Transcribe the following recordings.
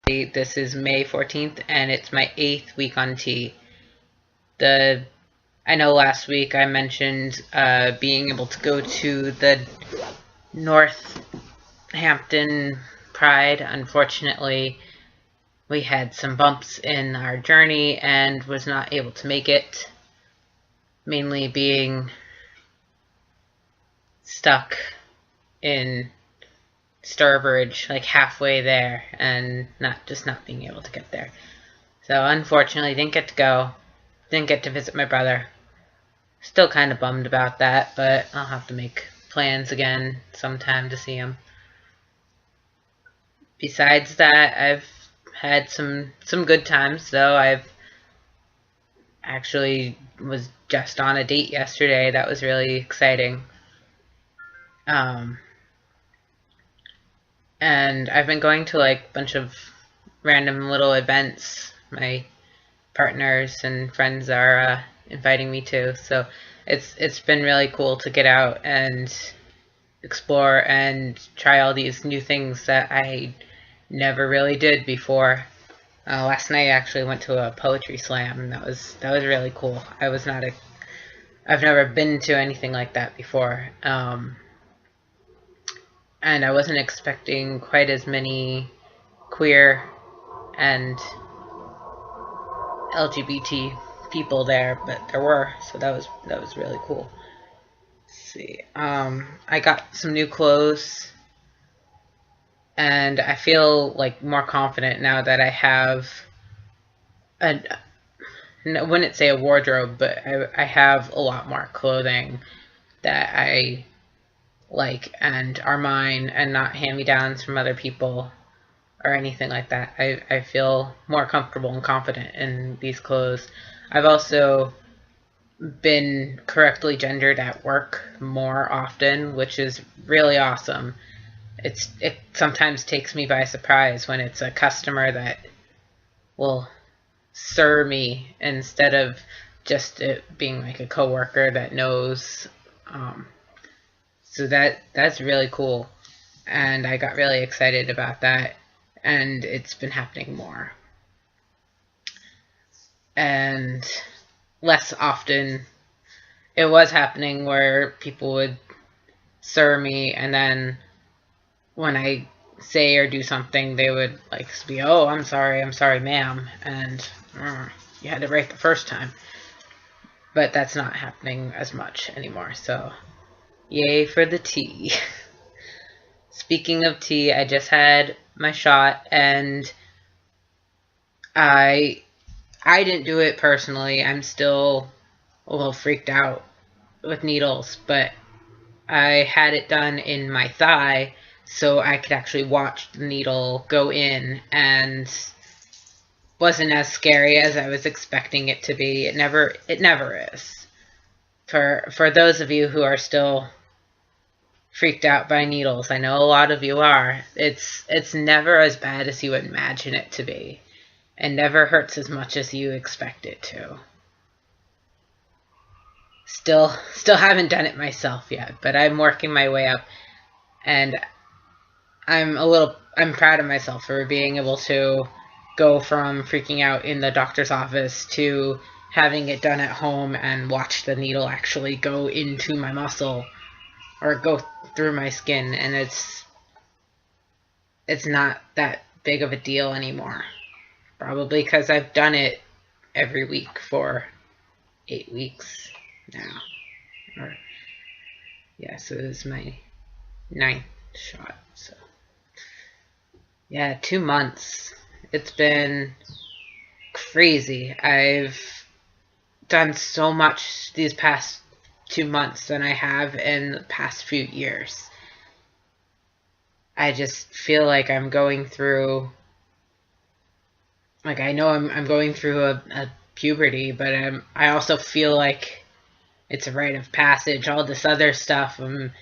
This is May 14th, and it's my 8th week on T. I know last week I mentioned being able to go to the Northampton Pride. Unfortunately, we had some bumps in our journey and was not able to make it, mainly being stuck in Sturbridge, like halfway there, and not being able to get there. So unfortunately, didn't get to go. Didn't get to visit my brother. Still kind of bummed about that, but I'll have to make plans again sometime to see him. Besides that, I've had some good times, though. I've actually was just on a date yesterday. That was really exciting. And I've been going to like a bunch of random little events my partners and friends are inviting me to. So it's been really cool to get out and explore and try all these new things that I never really did before. Last night I actually went to a poetry slam, and that was really cool. I've never been to anything like that before. And I wasn't expecting quite as many queer and LGBT people there, but there were, so that was really cool. Let's see. I got some new clothes, and I feel like more confident now that I have I wouldn't say a wardrobe, but I have a lot more clothing that I like and are mine and not hand-me-downs from other people or anything like that. I feel more comfortable and confident in these clothes. I've also been correctly gendered at work more often, which is really awesome. It sometimes takes me by surprise when it's a customer that will sir me instead of just it being like a coworker that knows. So that's really cool, and I got really excited about that, and it's been happening more. And less often, it was happening where people would sir me, and then when I say or do something, they would like be, "Oh, I'm sorry, ma'am," and you had it right the first time. But that's not happening as much anymore, so yay for the tea. Speaking of tea, I just had my shot, and I didn't do it personally. I'm still a little freaked out with needles, but I had it done in my thigh so I could actually watch the needle go in, and wasn't as scary as I was expecting it to be. It never is. For those of you who are still freaked out by needles, I know a lot of you are. It's never as bad as you would imagine it to be, and never hurts as much as you expect it to. Still haven't done it myself yet, but I'm working my way up, and I'm proud of myself for being able to go from freaking out in the doctor's office to having it done at home and watch the needle actually go into my muscle or go through my skin, and it's not that big of a deal anymore. Probably because I've done it every week for 8 weeks now. So this is my 9th shot. So yeah, 2 months. It's been crazy. I've done so much these past 2 months than I have in the past few years. I just feel like I'm going through, like I know I'm going through a puberty, but I also feel like it's a rite of passage. All this other stuff, I'm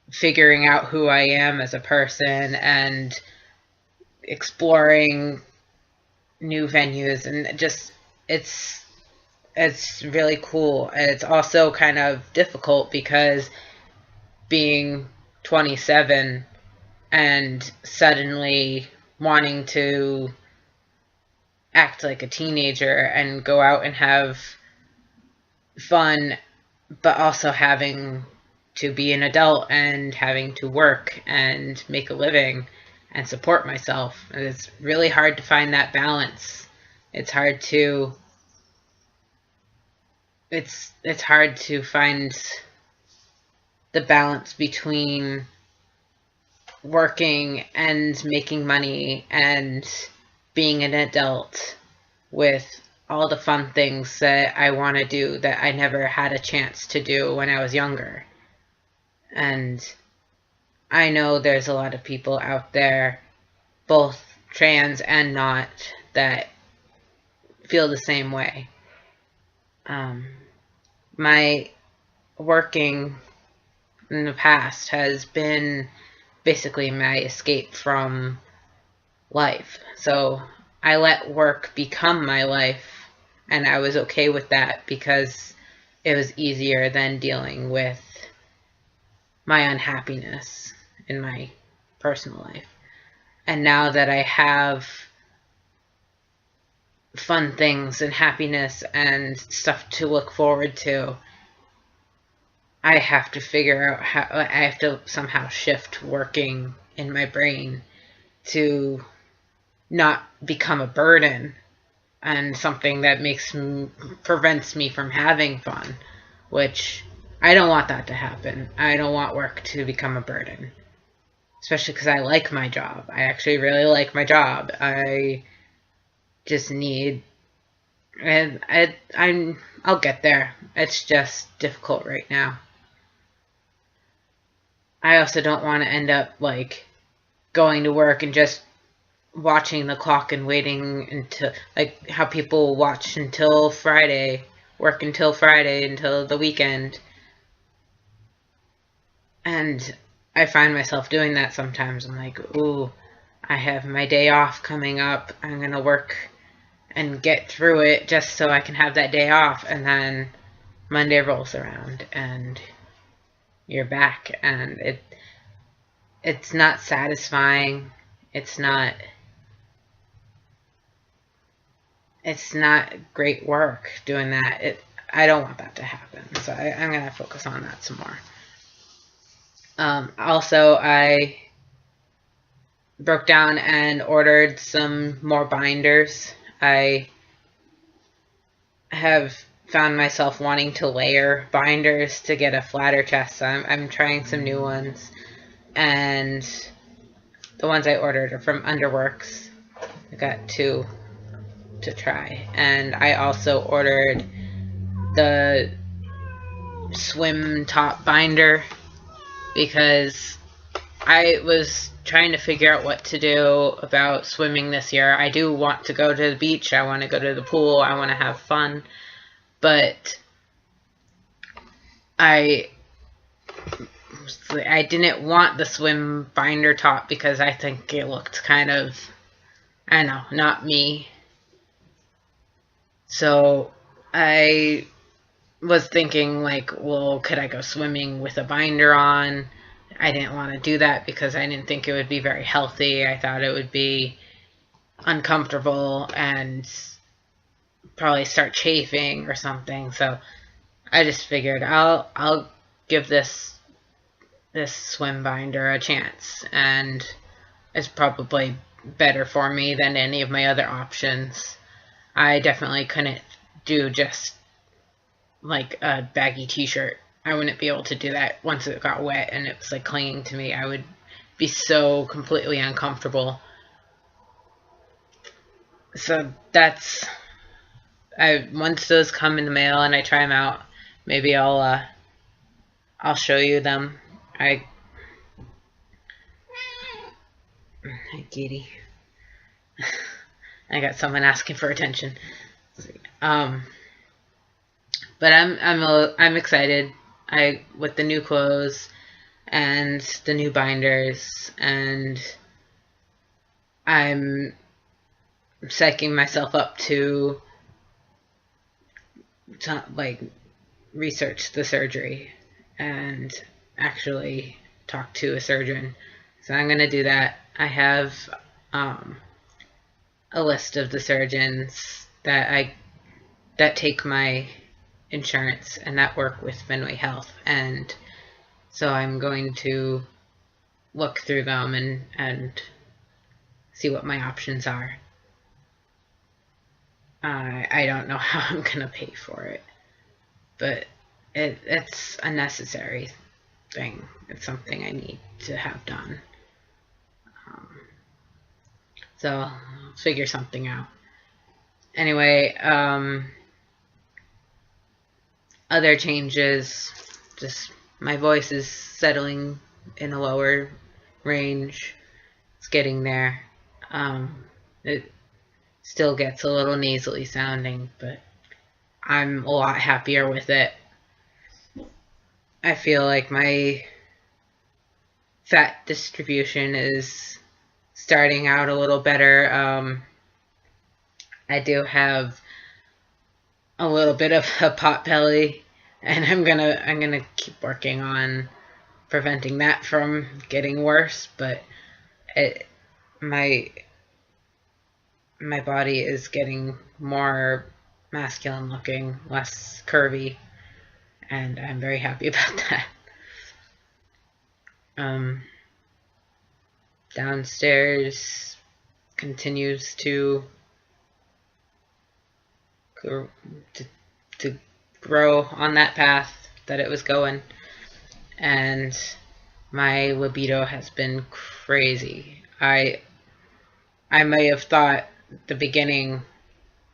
figuring out who I am as a person and exploring new venues, and just it's really cool. And it's also kind of difficult because being 27 and suddenly wanting to act like a teenager and go out and have fun, but also having to be an adult and having to work and make a living and support myself. And it's really hard to find that balance. It's hard to it's hard to find the balance between working and making money and being an adult with all the fun things that I want to do that I never had a chance to do when I was younger. And I know there's a lot of people out there, both trans and not, that feel the same way. My working in the past has been basically my escape from life. So I let work become my life, and I was okay with that because it was easier than dealing with my unhappiness in my personal life. And now that I have fun things and happiness and stuff to look forward to, I have to figure out how I have to somehow shift working in my brain to not become a burden and something that prevents me from having fun, which I don't want that to happen. I don't want work to become a burden, especially because I like my job. I actually really like my job. I just need, and I'll get there. It's just difficult right now. I also don't want to end up like going to work and just watching the clock and waiting until, like how people watch until Friday, work until Friday, until the weekend. And I find myself doing that sometimes. I'm like, ooh, I have my day off coming up. I'm going to work and get through it just so I can have that day off. And then Monday rolls around and you're back. And it's not satisfying. It's not great work doing that. I don't want that to happen. So I'm going to focus on that some more. Also, I broke down and ordered some more binders. I have found myself wanting to layer binders to get a flatter chest. So I'm trying some new ones. And the ones I ordered are from Underworks. I got 2 to try. And I also ordered the swim top binder because I was trying to figure out what to do about swimming this year. I do want to go to the beach. I want to go to the pool. I want to have fun. But I didn't want the swim binder top because I think it looked kind of, I don't know, not me. So I was thinking like, well, could I go swimming with a binder on? I didn't want to do that because I didn't think it would be very healthy. I thought it would be uncomfortable and probably start chafing or something. So I just figured I'll give this swim binder a chance, and it's probably better for me than any of my other options. I definitely couldn't do just like a baggy t-shirt. I wouldn't be able to do that once it got wet and it was like clinging to me. I would be so completely uncomfortable. So that's, once those come in the mail and I try them out, maybe I'll show you them. Hi, kitty. I got someone asking for attention. But I'm excited. With the new clothes and the new binders, and I'm psyching myself up to like research the surgery and actually talk to a surgeon. So I'm gonna do that. I have a list of the surgeons that take my insurance and that work with Fenway Health, and so I'm going to look through them and see what my options are. I don't know how I'm gonna pay for it, but it's a necessary thing. It's something I need to have done. So I'll figure something out. Anyway, other changes, just my voice is settling in a lower range. It's getting there. It still gets a little nasally sounding, but I'm a lot happier with it. I feel like my fat distribution is starting out a little better. I do have a little bit of a pot belly, and I'm gonna keep working on preventing that from getting worse, but my body is getting more masculine looking, less curvy, and I'm very happy about that. Downstairs continues to grow on that path that it was going, and my libido has been crazy. I may have thought at the beginning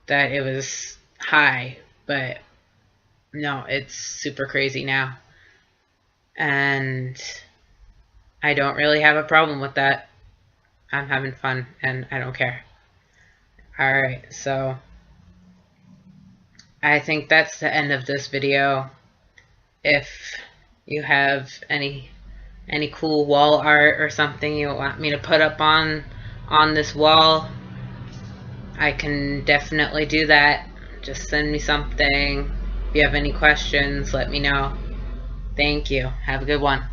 that it was high, but no, it's super crazy now, and I don't really have a problem with that. I'm having fun and I don't care. Alright, so I think that's the end of this video. If you have any cool wall art or something you want me to put up on this wall, I can definitely do that. Just send me something. If you have any questions, let me know. Thank you. Have a good one.